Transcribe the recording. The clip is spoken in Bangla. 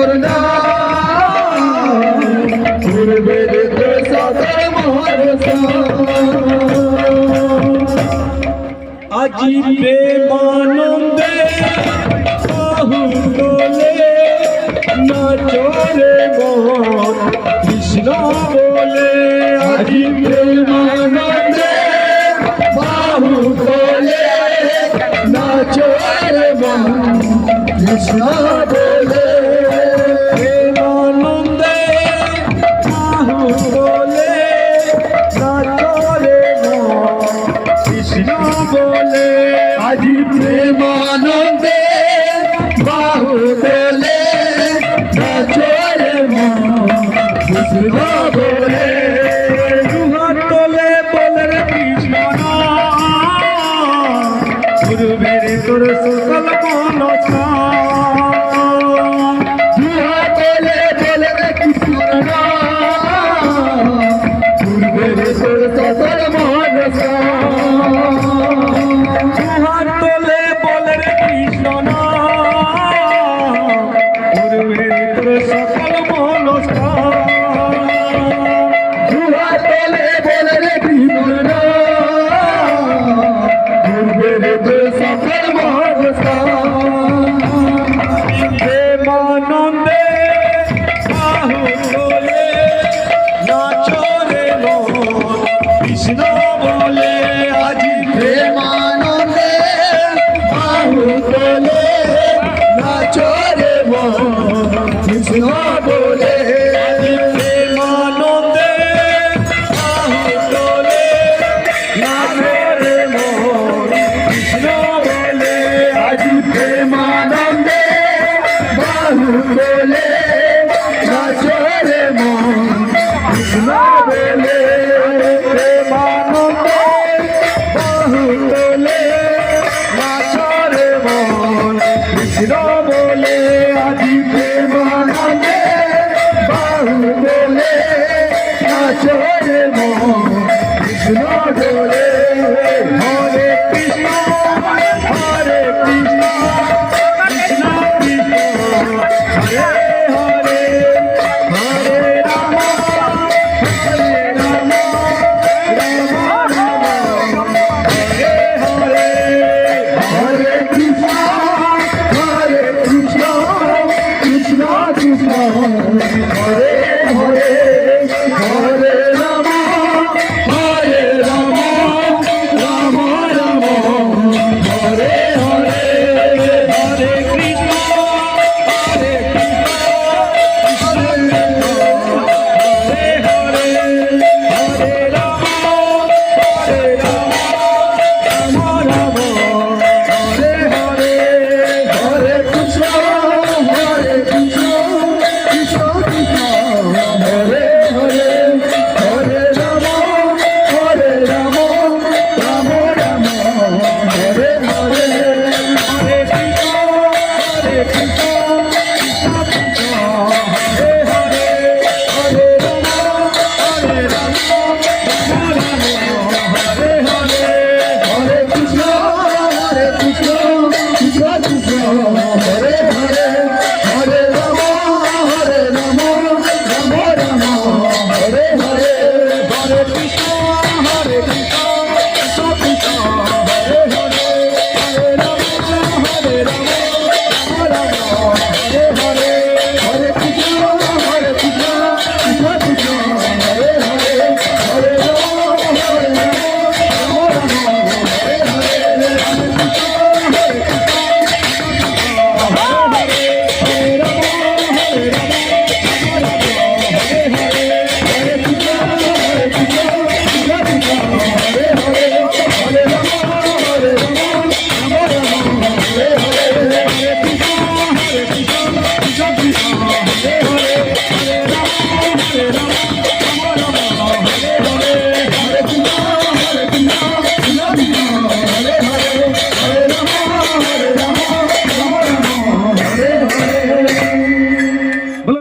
কৃষ্ণর নাম ঘুরবে রে তোর সকল মহারস আজি প্রেমানন্দে বাহু তোলে নাচরে মন কৃষ্ণ বলে আজি প্রেমানন্দে বাহু তোলে নাচো রে মন কৃষ্ণ বলে প্রেমানন্দে বাহু তোলে নাচরে মন কৃষ্ণ বলে আজি প্রেমানন্দে বাহু তোলে নাচো রে মন কৃষ্ণ বলে দুহাত তোলে বলে রে কৃষ্ণ নাম ঘুরবে রে তোর সকল মনস্কাম দুহাত তোলে বলে রে কৃষ্ণর নাম ঘুরবে রে তোর সকল মহারস দুহাত তোলে বলে রে কৃষ্ণ নাম ঘুরবে রে তোর সকল মনস্কাম দুহাত তোলে বলে রে কৃষ্ণর নাম ঘুরবে রে তোর সকল মহারস প্রেমানন্দে বাহু তোলে নাচো রে মন কৃষ্ণ বলে আজি প্রেমানন্দে বাহু তোলে নাচো রে মন কৃষ্ণ বলে প্রেমানন্দে বাহু তোলে নাচো রে মন কৃষ্ণ বলে আজি প্রেমানন্দে বাহু তোলে নাচো রে মন কৃষ্ণ বলে প্রেমানন্দে বাহু তোলে নাচো রে মন কৃষ্ণ বলে আজি প্রেমানন্দে বাহু তোলে নাচো রে মন কৃষ্ণ বলে হরে